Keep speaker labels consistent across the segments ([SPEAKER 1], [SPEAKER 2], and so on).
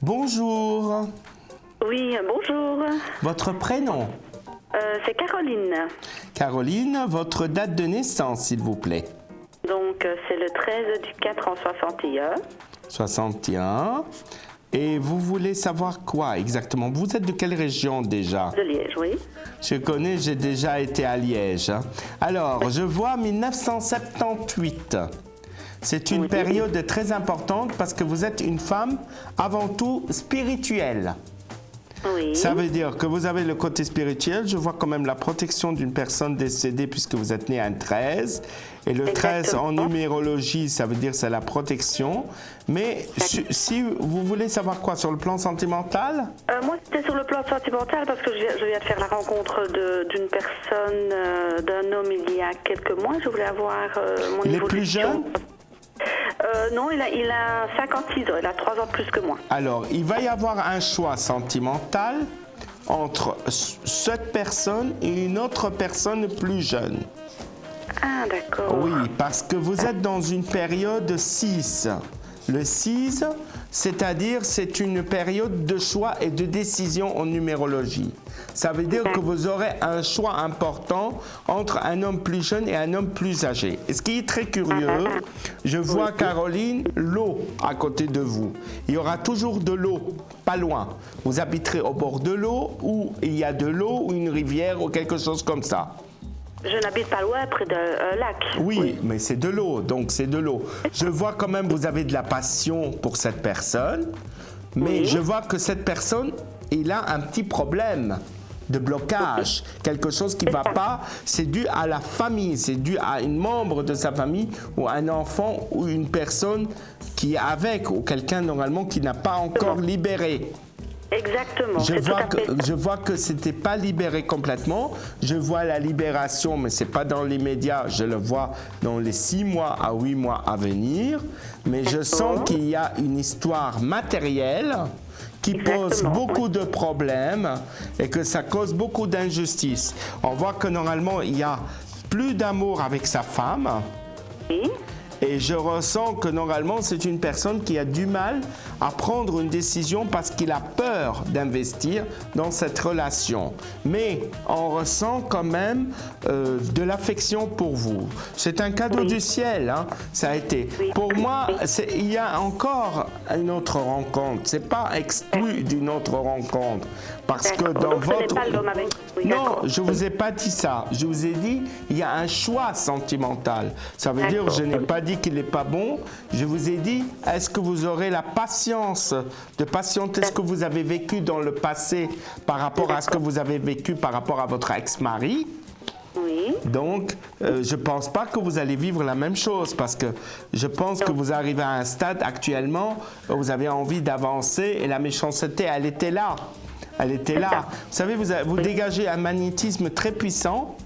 [SPEAKER 1] Bonjour.
[SPEAKER 2] Oui, bonjour.
[SPEAKER 1] Votre prénom?
[SPEAKER 2] C'est Caroline.
[SPEAKER 1] Caroline, votre date de naissance, s'il vous plaît?
[SPEAKER 2] Donc, c'est le 13 du 4 en 61.
[SPEAKER 1] 61. Et vous voulez savoir quoi exactement? Vous êtes de quelle région déjà?
[SPEAKER 2] De Liège, oui.
[SPEAKER 1] Je connais, j'ai déjà été à Liège. Alors, je vois 1978. C'est une période très importante parce que vous êtes une femme avant tout spirituelle.
[SPEAKER 2] Oui.
[SPEAKER 1] Ça veut dire que vous avez le côté spirituel. Je vois quand même la protection d'une personne décédée puisque vous êtes né un 13. Et le 13 en numérologie, ça veut dire c'est la protection. Mais si vous voulez savoir quoi sur le plan sentimental?
[SPEAKER 2] Moi, c'était sur le plan sentimental parce que je viens de faire la rencontre d'une personne, d'un homme il y a quelques mois. Je voulais avoir mon évolution.
[SPEAKER 1] Il est plus jeune?
[SPEAKER 2] Non, il a 56 ans, il a 3 ans de plus que moi.
[SPEAKER 1] Alors, il va y avoir un choix sentimental entre cette personne et une autre personne plus jeune.
[SPEAKER 2] Ah, d'accord.
[SPEAKER 1] Oui, parce que vous êtes dans une période 6. Le 6, c'est-à-dire c'est une période de choix et de décision en numérologie. Ça veut dire que vous aurez un choix important entre un homme plus jeune et un homme plus âgé. Et ce qui est très curieux, je vois, Caroline, l'eau à côté de vous. Il y aura toujours de l'eau, pas loin. Vous habiterez au bord de l'eau, où il y a de l'eau, ou une rivière, ou quelque chose comme ça.
[SPEAKER 2] Je n'habite pas loin, près d'un lac.
[SPEAKER 1] Oui, mais c'est de l'eau, donc c'est de l'eau. Je vois quand même vous avez de la passion pour cette personne, mais je vois que cette personne, il a un petit problème de blocage, quelque chose qui ne va pas. C'est dû à la famille, c'est dû à une membre de sa famille ou un enfant ou une personne qui est avec ou quelqu'un normalement qui n'a pas encore libéré.
[SPEAKER 2] Exactement.
[SPEAKER 1] Je vois que c'était pas libéré complètement. Je vois la libération, mais c'est pas dans l'immédiat. Je le vois dans les 6 mois à 8 mois à venir. Mais je sens qu'il y a une histoire matérielle qui pose beaucoup de problèmes et que ça cause beaucoup d'injustice. On voit que normalement, il y a plus d'amour avec sa femme.
[SPEAKER 2] Oui.
[SPEAKER 1] Et je ressens que normalement, c'est une personne qui a du mal à prendre une décision parce qu'il a peur d'investir dans cette relation. Mais on ressent quand même de l'affection pour vous. C'est un cadeau du ciel, hein, ça a été. Pour moi, il y a encore une autre rencontre. C'est pas exclu d'une autre rencontre. Parce que dans votre... Non, je ne vous ai pas dit ça. Je vous ai dit, il y a un choix sentimental. Ça veut dire, je n'ai pas dit qu'il n'est pas bon. Je vous ai dit, est-ce que vous aurez la patience de patienter ce que vous avez vécu dans le passé par rapport à ce que vous avez vécu par rapport à votre ex-mari?
[SPEAKER 2] Oui.
[SPEAKER 1] Donc, je ne pense pas que vous allez vivre la même chose parce que je pense que vous arrivez à un stade actuellement où vous avez envie d'avancer et la méchanceté, elle était là. Elle était là. Vous savez, vous dégagez un magnétisme très puissant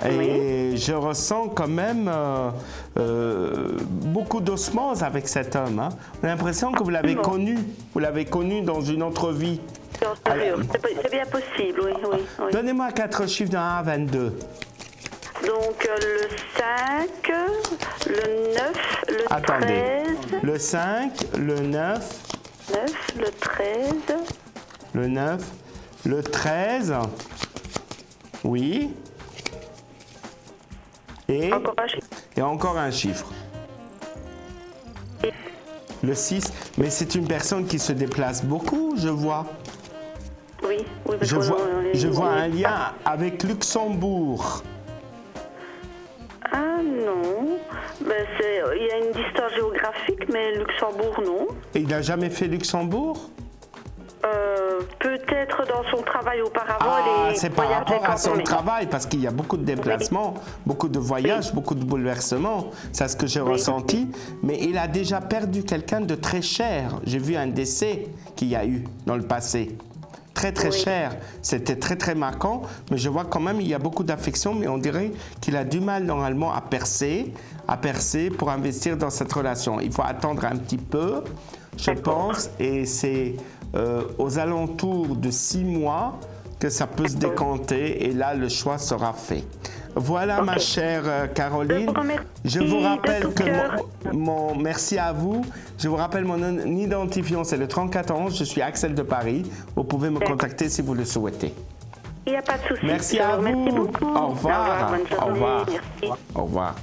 [SPEAKER 1] et je ressens quand même beaucoup d'osmose avec cet homme. Hein. J'ai l'impression que vous l'avez connu dans une autre vie.
[SPEAKER 2] C'est bien possible, oui.
[SPEAKER 1] Donnez-moi 4 chiffres de 1 à 22.
[SPEAKER 2] Donc le 5, le 9, le 13.
[SPEAKER 1] Le 5, le 9.
[SPEAKER 2] 9, le 13.
[SPEAKER 1] Le 9, le 13, oui. Et encore un chiffre. Le 6, mais c'est une personne qui se déplace beaucoup, je vois.
[SPEAKER 2] Oui.
[SPEAKER 1] Je vois un lien avec Luxembourg.
[SPEAKER 2] Ah non, il y a une distance géographique, mais Luxembourg, non.
[SPEAKER 1] Et il n'a jamais fait Luxembourg?
[SPEAKER 2] Peut-être dans son travail auparavant.
[SPEAKER 1] Ah, c'est par rapport à son travail, parce qu'il y a beaucoup de déplacements, beaucoup de voyages, beaucoup de bouleversements. C'est ce que j'ai ressenti. Mais il a déjà perdu quelqu'un de très cher. J'ai vu un décès qu'il y a eu dans le passé. Très cher. C'était très marquant. Mais je vois quand même il y a beaucoup d'affection, mais on dirait qu'il a du mal normalement à percer pour investir dans cette relation. Il faut attendre un petit peu, je pense, et c'est aux alentours de 6 mois que ça peut se décanter et là le choix sera fait. Voilà,
[SPEAKER 2] Ok.
[SPEAKER 1] ma chère Caroline.
[SPEAKER 2] Je vous remercie
[SPEAKER 1] Je vous rappelle
[SPEAKER 2] de tout
[SPEAKER 1] que
[SPEAKER 2] cœur.
[SPEAKER 1] merci à vous. Je vous rappelle mon identifiant, c'est le 3411. Je suis Axel de Paris. Vous pouvez me contacter si vous le souhaitez.
[SPEAKER 2] Il n'y a pas de souci.
[SPEAKER 1] Merci
[SPEAKER 2] Je
[SPEAKER 1] à
[SPEAKER 2] vous remercie
[SPEAKER 1] vous.
[SPEAKER 2] beaucoup.
[SPEAKER 1] Au revoir.
[SPEAKER 2] Bonne journée.
[SPEAKER 1] Au revoir.
[SPEAKER 2] Merci.
[SPEAKER 1] Au revoir.